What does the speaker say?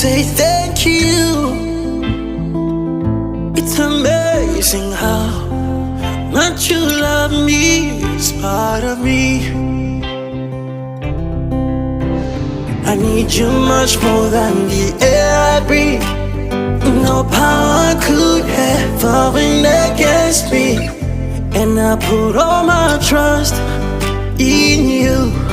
say thank you. It's amazing how much you love me. It's part of me. I need you much more than the air I breathe. No power could ever win against me. And I put all my trust in you.